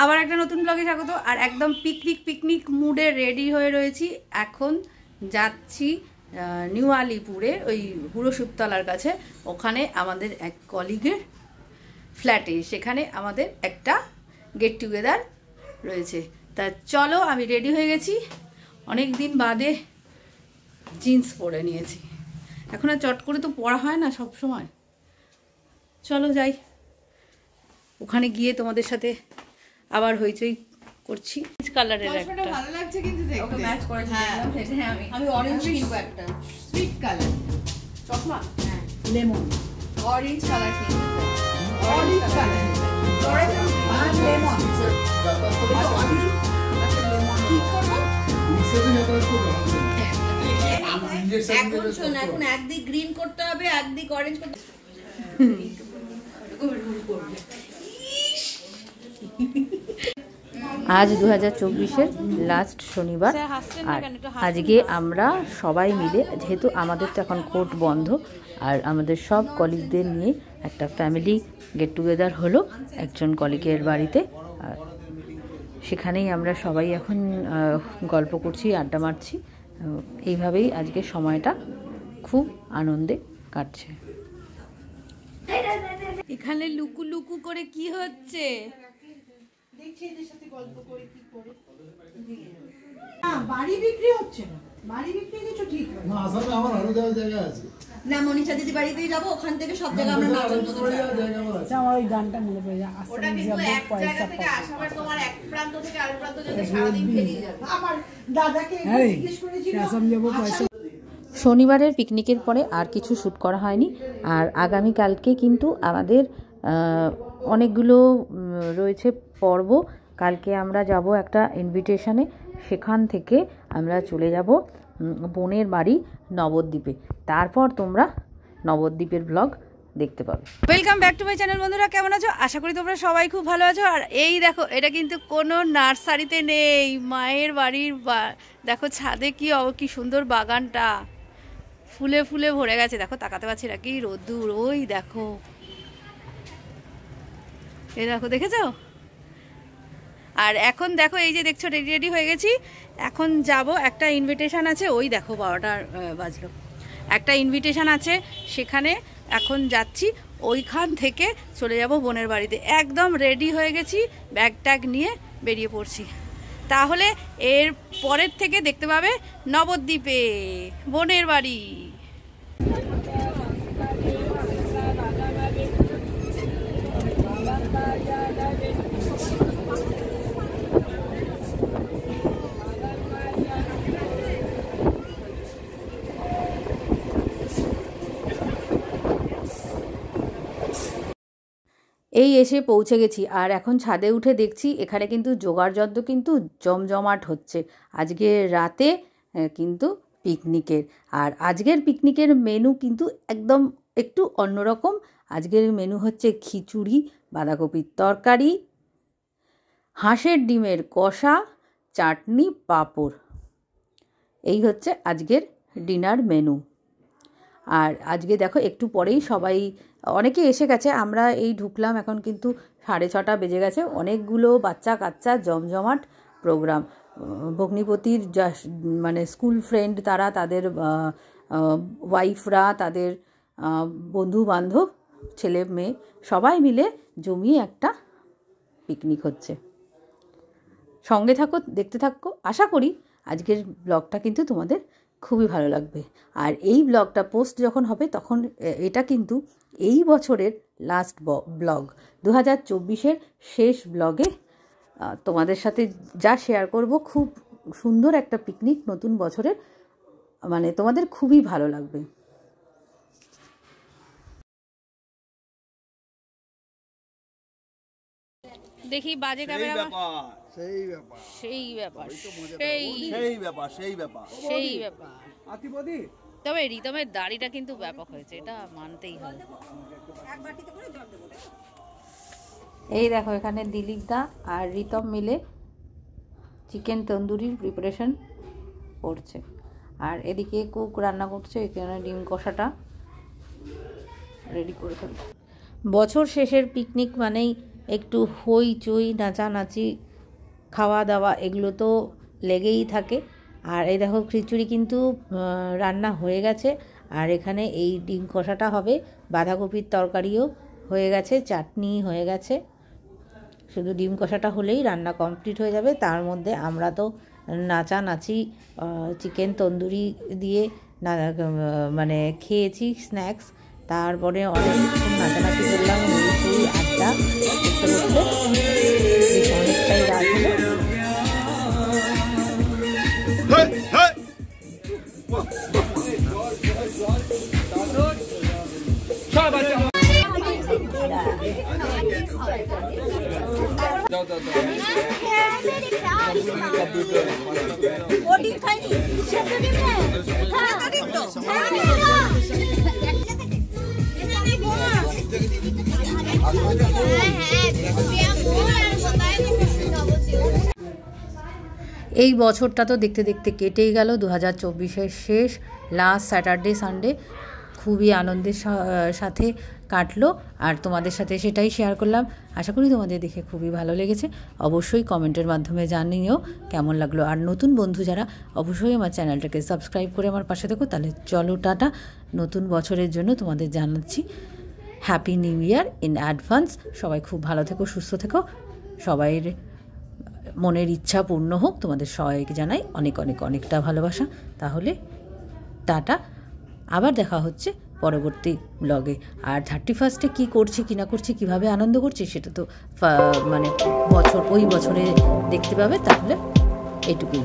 আবার একটা নতুন ব্লগে স্বাগত। আর একদম পিকনিক মুডে রেডি হয়ে রয়েছি। এখন যাচ্ছি নিউ আলিপুরে, ওই বুড়ো শিবতলার কাছে। ওখানে আমাদের এক কলিগের ফ্ল্যাটে, সেখানে আমাদের একটা গেট টুগেদার রয়েছে। তা চলো, আমি রেডি হয়ে গেছি। অনেক দিন বাদে জিন্স পরে নিয়েছি। এখন আর চট করে তো পরা হয় না সব সময়। চলো যাই, ওখানে গিয়ে তোমাদের সাথে আবার হইচই করছি। কালারের একটা ভালো লাগছে কিন্তু দেখতে। ওকে ম্যাচ করেছে। হ্যাঁ, আমি অরেঞ্জ কিনবো একটা সুইট কালার চশমা। হ্যাঁ, লেমন অরেঞ্জ কালার কিনবো। অরেঞ্জ কালার অরেঞ্জ আর লেমন কি করব? এখন শোন, এখন একদিক গ্রিন করতে হবে, একদিক অরেঞ্জ করতে হবে। আজ 2024-এর লাস্ট শনিবার। আর আজকে আমরা সবাই মিলে, যেহেতু আমাদের তো এখন কোর্ট বন্ধ, আর আমাদের সব কলিগদের নিয়ে একটা ফ্যামিলি গেট টুগেদার হলো একজন কলিগের বাড়িতে। আর সেখানেই আমরা সবাই এখন গল্প করছি, আড্ডা মারছি। এইভাবেই আজকে সময়টা খুব আনন্দে কাটছে। এখানে লুকু লুকু করে কি হচ্ছে? বাড়ি বিক্রি হচ্ছে না, বাড়ি বিক্রি কিছু ঠিক না। আসলে আমার আরো যাওয়ার জায়গা আছে না, মনীষা দিদি বাড়িতেই যাবো, ওখান থেকে সব জায়গা আমরা না জানবো। আমার ওই গানটা মনে পড়ে যায়, ওটা কিন্তু এক জায়গা থেকে আসাবার, তোমার এক প্রান্ত থেকে আরেক প্রান্ত যেতে সারাদিন পেরিয়ে যাবে। আমার দাদাকে জিজ্ঞেস করেছিল। শনিবারের পিকনিকের পরে আর কিছু শ্যুট করা হয়নি। আর আগামীকালকে কিন্তু আমাদের অনেকগুলো রয়েছে পর্ব। কালকে আমরা যাব একটা ইনভিটেশনে, সেখান থেকে আমরা চলে যাব বোনের বাড়ি নবদ্বীপে। তারপর তোমরা নবদ্বীপের ব্লগ দেখতে পাবে। Welcome back to my channel. বন্ধুরা, কেমন আছো? আশা করি তোমরা সবাই খুব ভালো আছো। আর এই দেখো, এটা কিন্তু কোনো নার্সারিতে নেই, মায়ের বাড়ির দেখো ছাদে কি সুন্দর বাগানটা ফুলে ফুলে ভরে গেছে। দেখো, তাকাতে পারছি না, কি রোদ্দুর। ওই দেখো, এই দেখো, দেখেছো? আর এখন দেখো, এই যে দেখছো, রেডি রেডি হয়ে গেছি। এখন যাব, একটা ইনভিটেশন আছে। ওই দেখো 12টা বাজলো, একটা ইনভিটেশন আছে, সেখানে এখন যাচ্ছি। ওইখান থেকে চলে যাব বোনের বাড়িতে। একদম রেডি হয়ে গেছি, ব্যাগ ট্যাগ নিয়ে বেরিয়ে পড়ছি। তাহলে এর পরের থেকে দেখতে পাবে নবদ্বীপে বোনের বাড়ি। এই এসে পৌঁছে গেছি। আর এখন ছাদে উঠে দেখছি এখানে কিন্তু জোগাড়যন্ত্র কিন্তু জমজমাট হচ্ছে আজকে রাতে কিন্তু পিকনিকের। আর আজকের পিকনিকের মেনু কিন্তু একদম একটু অন্যরকম। আজকের মেনু হচ্ছে খিচুড়ি, বাঁধাকপির তরকারি, হাঁসের ডিমের কষা, চাটনি, পাঁপড়। এই হচ্ছে আজকের ডিনার মেনু। আর আজকে দেখো, একটু পরেই সবাই, অনেকে এসে গেছে, আমরা এই ঢুকলাম, এখন কিন্তু 6:30 বেজে গেছে। অনেকগুলো বাচ্চা কাচ্চা, জমজমাট প্রোগ্রাম। ভগ্নিপতির মানে স্কুল ফ্রেন্ড, তারা, তাদের ওয়াইফরা, তাদের বন্ধু বান্ধব, ছেলে মেয়ে, সবাই মিলে জমিয়ে একটা পিকনিক হচ্ছে। সঙ্গে থাকো, দেখতে থাকো। আশা করি আজকের ব্লগটা কিন্তু তোমাদের খুবই ভালো লাগবে। আর এই ব্লগটা পোস্ট যখন হবে, তখন এটা কিন্তু এই বছরের লাস্ট ব্লগ, 2024-এর শেষ ব্লগে তোমাদের সাথে যা শেয়ার করব, খুব সুন্দর একটা পিকনিক নতুন বছরের, মানে তোমাদের খুবই ভালো লাগবে। দেখি বাজে ক্যামেরা, সেই ব্যাপার। তবে রিতমের দাড়িটা কিন্তু ব্যাপক হয়েছে, এটা মানতেই হবে। এই দেখো, এখানে দিলীপ দা আর রিতম মিলে চিকেন তন্দুরির প্রিপারেশন করছে। আর এদিকে কুক রান্না করছে, এখানে ডিম কষাটা রেডি করে ফেলছে। বছর শেষের পিকনিক মানেই একটু হইচই নাচানাচি খাওয়া দাওয়া এগুলো তো লেগেই থাকে। আর এই দেখো খিচুড়ি কিন্তু রান্না হয়ে গেছে, আর এখানে এই ডিম কষাটা হবে, বাঁধাকপির তরকারিও হয়ে গেছে, চাটনি হয়ে গেছে, শুধু ডিম কষাটা হলেই রান্না কমপ্লিট হয়ে যাবে। তার মধ্যে আমরা তো নাচানাচি চিকেন তন্দুরি দিয়ে মানে খেয়েছি স্ন্যাক্স, তারপরে অনেকক্ষণ নাচানাচি করলাম, হই আড্ডা করতে বেশ অনেকটাই রাত হলো। এই বছরটা তো দেখতে দেখতে কেটেই গেল, 2024-এর শেষ লাস্ট স্যাটারডে সানডে খুবই আনন্দের সাথে কাটলো, আর তোমাদের সাথে সেটাই শেয়ার করলাম। আশা করি তোমাদের দেখে খুবই ভালো লেগেছে। অবশ্যই কমেন্টের মাধ্যমে জানিও কেমন লাগলো। আর নতুন বন্ধু যারা, অবশ্যই আমার চ্যানেলটাকে সাবস্ক্রাইব করে আমার পাশে থেকো। তাহলে চলো টাটা, নতুন বছরের জন্য তোমাদের জানাচ্ছি happy new year in advance. সবাই খুব ভালো থেকো, সুস্থ থেকো, সবাইয়ের মনের ইচ্ছা পূর্ণ হোক। তোমাদের সবাইকে জানাই অনেক অনেক অনেকটা ভালোবাসা। তাহলে টাটা, আবার দেখা হচ্ছে পরবর্তী ব্লগে। আর 31-এ কী করছি কী না করছি, কীভাবে আনন্দ করছি, সেটা তো মানে ওই বছরে দেখতে পাবে। তাহলে এইটুকুই।